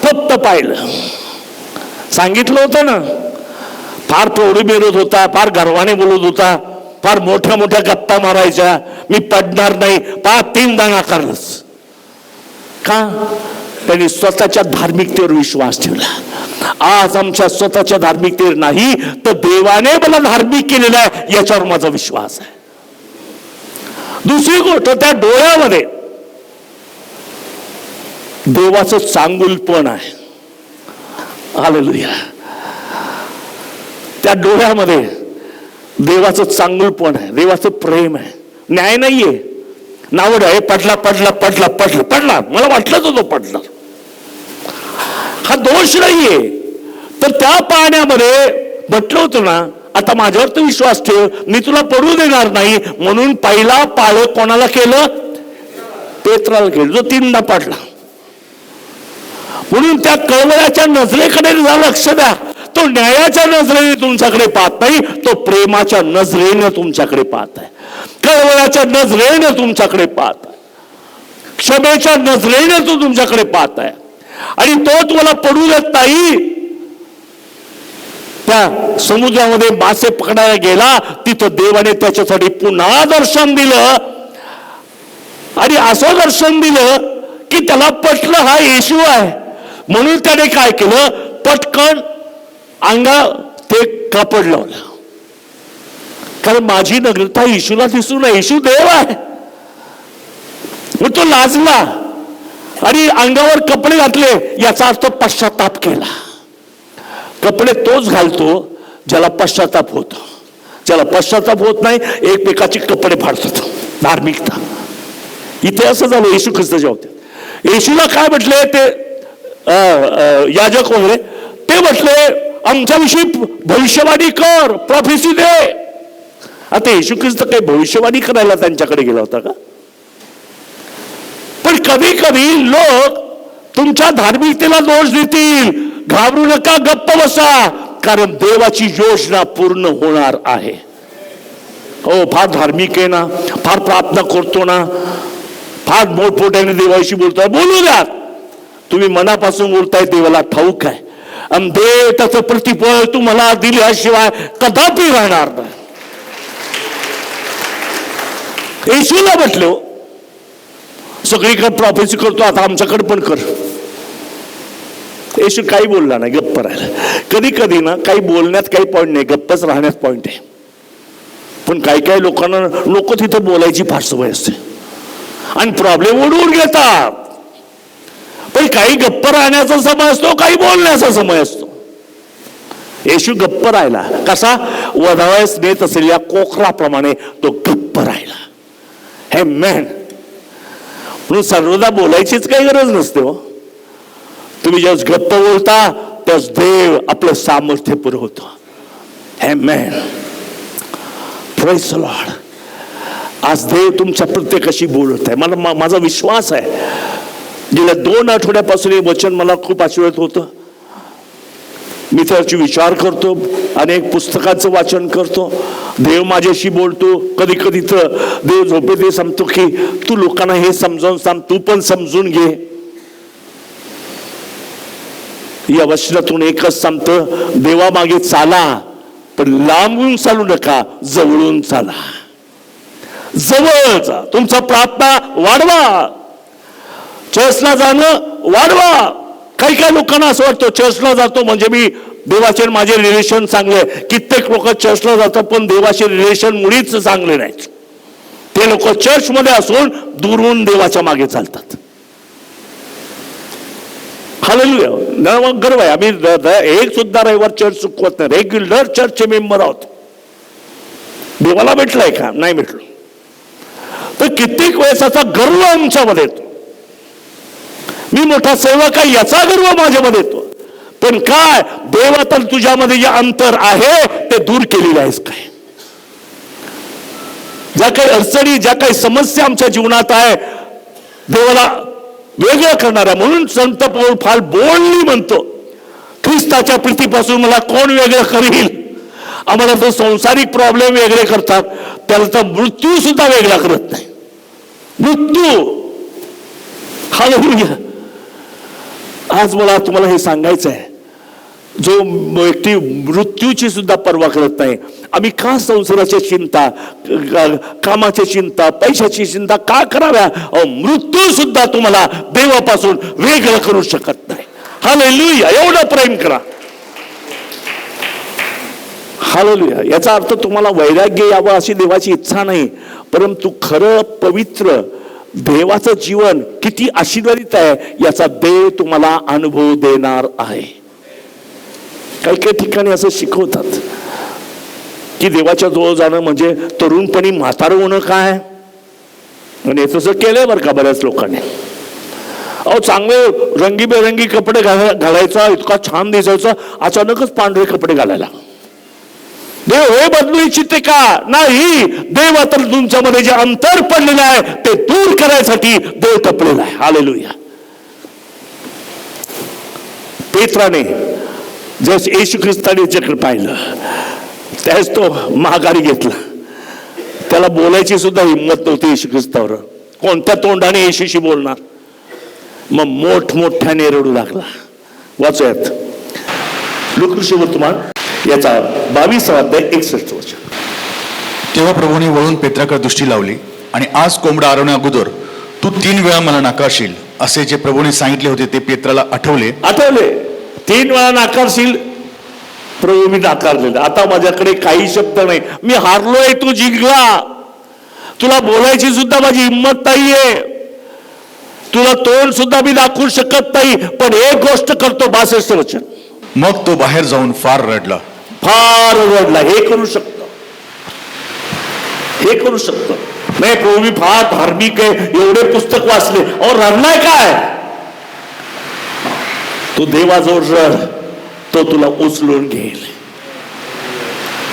फक्त पाहिलं, सांगितलं होतं ना. फार प्रौढी मिळत होता, फार गर्वाने बोलत होता, फार मोठ्या मोठ्या गप्पा मारायच्या, मी पडणार नाही. 3दा नाकारलंच का? त्यांनी स्वतःच्या धार्मिकतेवर विश्वास ठेवला. आज आमच्या स्वतःच्या धार्मिकतेवर नाही तर देवाने मला धार्मिक केलेला आहे याच्यावर माझा विश्वास आहे. दुसरी गोष्ट, त्या डोळ्यामध्ये देवाचं चांगुलपण आहे. हालेलुया. त्या डोळ्यामध्ये देवाचं चांगुलपण आहे, देवाचं प्रेम आहे. न्याय नाहीये, नावड आहे. पडला पडला पडला पडला पडला, मला वाटलं तो पडला, हा दोष नाहीये. तर त्या पाण्यामध्ये म्हटलं होतं ना, आता माझ्यावर तर विश्वास ठेव, मी तुला पडू देणार नाही. म्हणून पहिला पाळ कोणाला केलं? पेत्राला केलं, जो 3दा पडला. म्हणून त्या कळवळ्याच्या नजरेकडे लक्ष द्या. तो न्यायाच्या नजरेने तुमच्याकडे पाहत नाही, तो प्रेमाच्या नजरेने तुमच्याकडे पाहत आहे. कळवळ्याच्या नजरेने तुमच्याकडे पाहत आहे, क्षमेच्या नजरेने तो तुमच्याकडे पाहत आहे. आणि तो तुम्हाला पडू देत नाही. त्या समुद्रामध्ये मासे पकडायला गेला, तिथं देवाने त्याच्यासाठी पुन्हा दर्शन दिलं. आणि असं दर्शन दिलं की त्याला पटलं हा येशू आहे. म्हणून त्याने काय केलं, पटकन अंगा ते कापड लावलं. कारण माझी नग्नता येशूला दिसू नये, येशू देव आहे. मग तो लाजला आणि अंगावर कपडे घातले, याचा अर्थ पश्चाताप केला. कपडे तोच घालतो ज्याला पश्चाताप होतो. ज्याला पश्चाताप होत नाही एकमेकाचे कपडे फाडतात. धार्मिकता. इथे असं झालं येशू ख्रिस्ताच्या बाबतीत. येशूला काय म्हटले ते याजक वगैरे, ते म्हटले आमच्याविषयी भविष्यवाणी कर, प्रॉफेसी दे. आता येशू ख्रिस्त काही भविष्यवाणी करायला त्यांच्याकडे गेला होता का? पण कधी कधी लोक तुमच्या धार्मिकतेला दोष देतील. घाबरू नका, गप्प बसा, कारण देवाची योजना पूर्ण होणार आहे. हो, फार धार्मिक आहे ना, फार प्रार्थना करतो ना, फार मोठमोठ्याने देवाशी बोलतोय, बोलू द्या. तुम्ही मनापासून बोलताय देवाला ठाऊक आहे. आणि देव त्याचं प्रतिफळ तुम्हाला दिल्याशिवाय कदापि राहणार नाही. येशूला म्हटलं सगळीकडे प्रॉफेसी करतो, आता आमच्याकडे पण कर. येशू काही बोलला नाही, गप्प राहिला. कधी कधी ना काही बोलण्यात काही पॉईंट नाही, गप्पच राहण्यात पॉईंट आहे. पण काही काही लोकांना नको तिथं बोलायची फार सवय असते आणि प्रॉब्लेम ओढवून घेतात. पण काही गप्प राहण्याचा समय असतो, काही बोलण्याचा समय असतो. येशू गप्प राहिला. कसा? वधावयास नेत असलेल्या कोकराप्रमाणे तो गप्प राहिला. हे मॅन, म्हणून सर्वदा बोलायचीच काही गरज नसते हो. तुम्ही जेव्हा गप्प बोलता तेव्हा देव आपलं सामर्थ्य पुरवतो. हे मॅन, प्रेज द लॉर्ड. आज देव तुमच्या प्रत्येकाशी बोलत आहे. मला माझा विश्वास आहे, गेल्या 2 आठवड्यापासून हे वचन मला खूप आशीर्वाद होतं. मी त्याची विचार करतो, अनेक पुस्तकाचं वाचन करतो, देव माझ्याशी बोलतो. कधी कधी तर देव झोपेत सांगतो की तू लोकांना हे समजावून सांग, तू पण समजून घे. या वचनातून एकच सांगतं, देवामागे चाला, पण लांबून चालू नका, जवळून चाला. जवळ जा, तुमचा प्रार्थना वाढवा, चर्चला जाणं वाढवा. काही काही लोकांना असं वाटतं चर्चला जातो म्हणजे मी देवाचे माझे रिलेशन चांगले. कित्येक लोक चर्चला जातात पण देवाचे रिलेशन मुळीच चांगले नाहीत. ते लोक चर्चमध्ये असून दूरहून देवाच्या मागे चालतात. हालेलुया, गर्व आहे. आम्ही एक सुद्धा रविवार चर्च चुकवत नाही, रेग्युलर चर्चचे मेंबर आहोत. देवाला भेटलाय का? नाही भेटलो. तर कित्येक वेळेस असा गर्व आमच्यामध्ये येतो, मी मोठा सेवक आहे याचा गर्व माझ्यामध्ये येतो. पण काय, देवा तर तुझ्यामध्ये जे अंतर आहे ते दूर केलेलं आहेस काय? ज्या काही अडचणी, ज्या काही समस्या आमच्या जीवनात आहे, देवाला वेगळं करणाऱ्या. म्हणून संत पौल फार बोल्डली म्हणतो, ख्रिस्ताच्या प्रीतीपासून मला कोण वेगळं करील? आम्हाला तो संसारिक प्रॉब्लेम वेगळे करतात, त्याला तर मृत्यू सुद्धा वेगळा करत नाही. मृत्यू, हालेलुया. आज मला तुम्हाला हे सांगायचं आहे, जो व्यक्ती मृत्यूची सुद्धा पर्वा करत नाही. आम्ही का संसाराची चिंता, कामाची चिंता, पैशाची चिंता का कराव्या? मृत्यू सुद्धा तुम्हाला देवापासून वेगळं करू शकत नाही. हालेलुया, एवढं प्रेम करा. हालेलुया. याचा अर्थ तुम्हाला वैराग्य यावं अशी देवाची इच्छा नाही, परंतु खरं पवित्र देवाचं जीवन किती आशीर्वादित आहे याचा देव तुम्हाला अनुभव देणार आहे. काही काही ठिकाणी असं शिकवतात की देवाच्या जवळ जाणं म्हणजे तरुणपणी म्हातारं होणं काय. आणि तसं केलंय बरं का बऱ्याच लोकांनी. चांगले रंगीबेरंगी कपडे घालायचा, इतका छान दिसायचा, अचानकच पांढरे कपडे घालायला. देव हे बदलू इच्छिते का? नाही. देव तर तुमच्यामध्ये जे अंतर पडलेलं आहे ते दूर करायसाठी देव टपलेला आहे. हालेलुया. पेत्राने जस येशू ख्रिस्ताने चक्र पाहिलं त्याच तो महागारी घेतला. त्याला बोलायची सुद्धा हिंमत नव्हती येशू ख्रिस्तावर. कोणत्या तोंडाने येशूशी बोलणार? मग मोठमोठ्याने रडू लागला. वाचूयात लूका वर्तमान याचा 22 अध्याय 61 वचन. तेव्हा प्रभूने वळून पेत्राकडे दृष्टी लावली आणि आज कोंबडा आरवण्या अगोदर तू 3 वेळा मला नाकारशील असे जे प्रभूने सांगितले होते ते पेत्राला आठवले. 3 वेळा नाकारशील. प्रभू मी नाकारलेलं, आता माझ्याकडे काही शब्द नाही, मी हारलोय, तू जिंकला. तुला बोलायची सुद्धा माझी हिंमत नाहीये, तुला तोंड सुद्धा मी दाखवू शकत नाही. पण एक गोष्ट करतो. 62 वचन. मग तो बाहेर जाऊन फार रडला. फार रडला. हे करू शकतो, हे करू शकतो. नाही प्रभू मी फार धार्मिक आहे, एवढे पुस्तक वाचले. और रडलाय काय? तू देवाजवळ रड. तो तुला उचलून घेईल.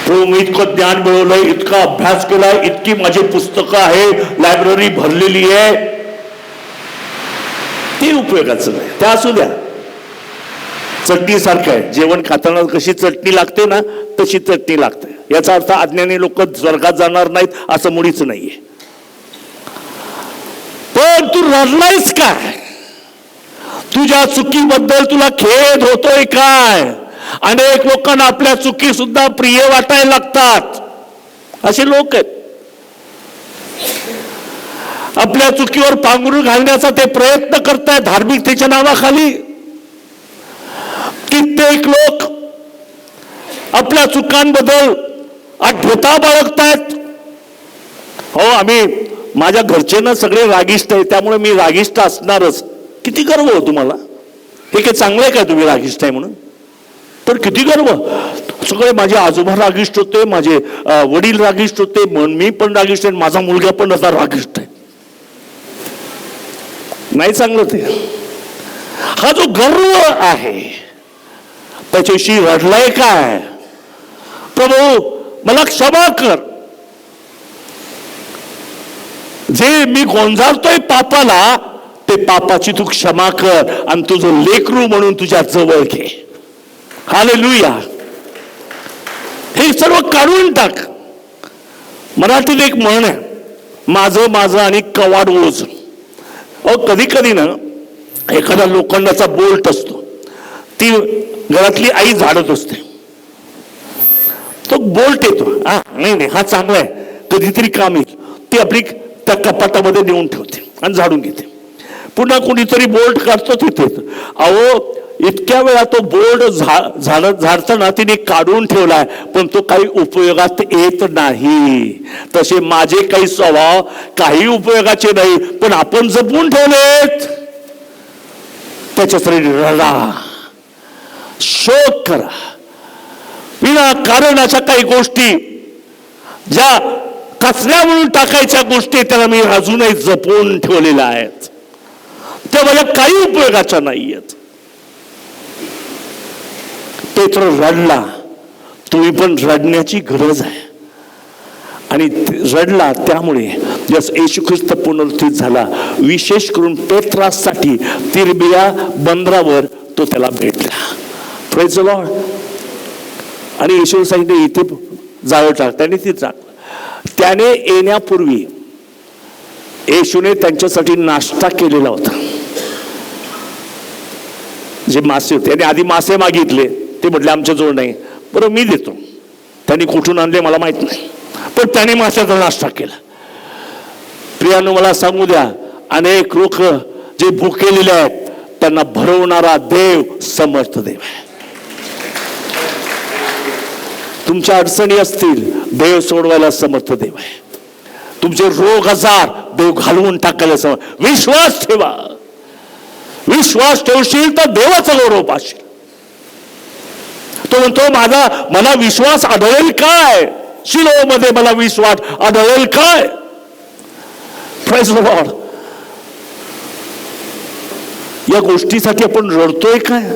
प्रभू मी इतकं ज्ञान मिळवलंय, इतका अभ्यास केलाय, इतकी माझी पुस्तकं आहे, लायब्ररी भरलेली आहे, ते उपयोगाचं नाही. त्या असू द्या. चटणी सारखं आहे, जेवण खाताना कशी चटणी लागते ना तशी चटणी लागते. याचा अर्थ अज्ञानी लोक स्वर्गात जाणार नाहीत असं मुळीच नाहीये. पण तू रडलायस काय? तुझ्या चुकीबद्दल तुला खेद होतोय काय? अनेक लोकांना आपल्या चुकी सुद्धा प्रिय वाटायला लागतात. असे लोक आहेत. आपल्या चुकीवर पांघरून घालण्याचा ते प्रयत्न करतायत धार्मिकतेच्या नावाखाली. कित्येक लोक आपल्या चुकांबद्दल आठवता बाळगतायत. हो, आम्ही माझ्या घरचे ना सगळे रागिष्ट आहे, त्यामुळे मी रागिष्ट असणारच. किती गर्व हो तुम्हाला? हे काय चांगलं आहे काय तुम्ही रागिष्ट आहे म्हणून? तर किती गर्व. सगळे माझे आजोबा रागिष्ट होते, माझे वडील रागिष्ट होते, मी पण रागिष्ट आहे, माझा मुलगा पण आता रागिष्ट आहे. नाही चांगलं ते. हा जो गर्व आहे त्याच्याशी रडलाय काय? प्रभू मला क्षमा कर, जे मी गोंजारतोय पापाला ते पापाची तू क्षमा कर आणि तुझं लेकरू म्हणून तुझ्या जवळ घे. हालेलुया. हे सर्व काढून टाक. मराठीत एक म्हण आहे, माझं माझं आणि कवाड ओझ. कधी कधी ना एखादा लोखंडाचा बोल्ट असतो, ती घरातली आई झाडत असते, तो बोल्ट येतो, नाही हा चांगला आहे, कधीतरी काम येईल, ती आपली त्या कपाटामध्ये नेऊन ठेवते आणि झाडून घेते. पुन्हा कोणीतरी बोल्ट काढतो तिथे. अहो इतक्या वेळा तो बोल्ट झाडताना तिने काढून ठेवलाय, पण तो काही उपयोगात येत नाही. तसे माझे काही स्वभाव काही उपयोगाचे नाही, पण आपण जपून ठेवलेत. त्याच्यासाठी रडा, शोक करा. विनाकारणाच्या काही गोष्टी ज्या कचऱ्या म्हणून टाकायच्या गोष्टी त्याला मी अजूनही जपून ठेवलेल्या आहेत, त्या माझ्या काही उपयोगाच्या नाही आहेत. पेत्र रडला. तुम्ही पण रडण्याची गरज आहे. आणि रडला त्यामुळे येशू ख्रिस्त पुनरुत्थित झाला. विशेष करून पेत्रासाठी तिरबिया बंदरावर तो त्याला भेटला. Praise the Lord. आणि येशू सांगितले इथे जाळं टाक, त्याने ती टाकलं. त्याने येण्यापूर्वी येशूने त्यांच्यासाठी नाश्ता केलेला होता. जे मासे होते, त्याने आधी मासे मागितले, ते म्हटले आमच्याजवळ नाही. बरं मी देतो. त्यांनी कुठून आणले मला माहित नाही, पण त्याने माशाचा नाश्ता केला. प्रियानो मला सांगू द्या, अनेक लोक जे भुकेलेले आहेत त्यांना भरवणारा देव समर्थ देव आहे. तुमच्या अडचणी असतील, देव सोडवायला समर्थ देव आहे. तुमचे रोग आजार देव घालवून टाकायला समर्थ. विश्वास ठेवा. विश्वास ठेवशील तर देवाचा गौरव पाशील. तो म्हणतो मला विश्वास आढळेल काय? शिलोमध्ये मला विश्वास आढळेल काय? Praise the Lord. या गोष्टीसाठी आपण रडतोय काय?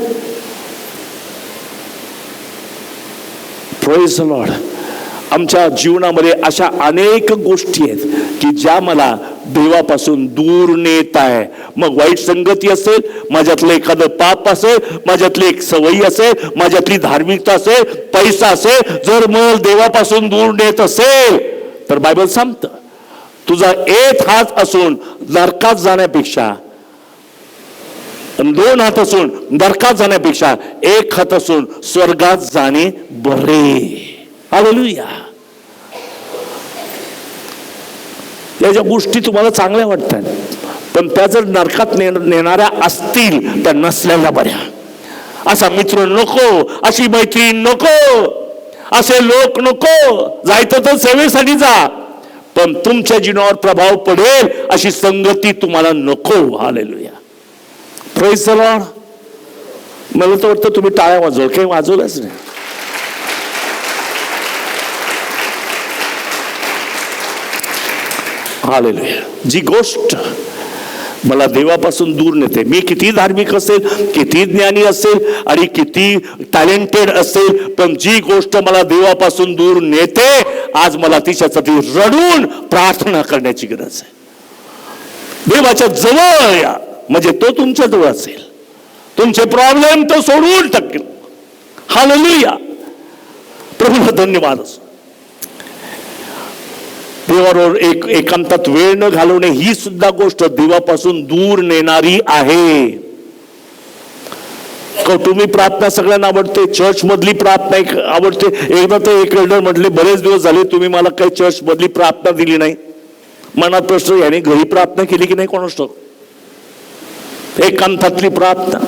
Praise the Lord. आमच्या जीवनामध्ये अशा अनेक गोष्टी आहेत की ज्या मला देवापासून दूर नेत आहे. मग वाईट संगती असेल, माझ्यातलं एखादं पाप असेल, माझ्यातली एक सवयी असेल, माझ्यातली धार्मिकता असेल, पैसा असेल, जर मला देवापासून दूर नेत असेल तर बायबल सांगतं, तुझा एक हात असून नरकात जाण्यापेक्षा, 2 हात असून नरकात जाण्यापेक्षा 1 हात असून स्वर्गात जाणे बरे. हालेलुया. या ज्या गोष्टी तुम्हाला चांगल्या वाटतात, पण त्या जर नरकात नेणाऱ्या असतील त्या नसलेल्या बऱ्या. असा मित्र नको, अशी मैत्रीण नको, असे लोक नको. जायचं तर सेवेसाठी जा, पण तुमच्या जीवनावर प्रभाव पडेल अशी संगती तुम्हाला नको. हालेलुया. Praise the Lord. मला तर वाटतं तुम्ही टाळ्या वाजवा, काही वाजवलंच नाही. हालेलुया. जी गोष्ट मला देवापासून दूर नेते. मी किती धार्मिक असेल, किती ज्ञानी असेल आणि किती टॅलेंटेड असेल, पण जी गोष्ट मला देवापासून दूर नेते, आज मला तिच्यासाठी रडून प्रार्थना करण्याची गरज आहे. देवाच्या जवळ या, म्हणजे तो तुमच्या जवळ असेल. तुमचे प्रॉब्लेम तो सोडवून टाकेल. हालेलुया. प्रभूला धन्यवाद असो. देवाबरोबर एकांतात वेळ न घालवणे ही सुद्धा गोष्ट देवापासून दूर नेणारी आहे. कौटुंबिक प्रार्थना सगळ्यांना आवडते, चर्च मधली प्रार्थना एक आवडते. एकदा तर एक एल्डर म्हटले, बरेच दिवस झाले तुम्ही मला काही चर्च मधली प्रार्थना दिली नाही. मनात प्रश्न, याने घरी प्रार्थना केली की नाही कोणास ठाऊक. एकांतातली प्रार्थना,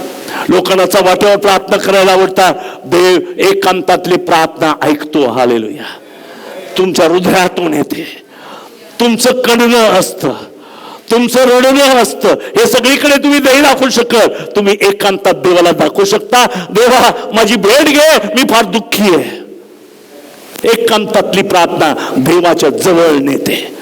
लोकांना वाट्यावर प्रार्थना करायला आवडतात. देव एकांतातली प्रार्थना ऐकतो. हालेलुया. तुमच्या हृदयातून येते. तुमचं कणणं असतं, तुमचं रडणं असतं, हे सगळीकडे तुम्ही नाही दाखवू शकत. तुम्ही एकांतात देवाला दाखवू शकता, देवा माझी भेट घे, मी फार दुःखी आहे. एकांतातली प्रार्थना देवाच्या जवळ नेते.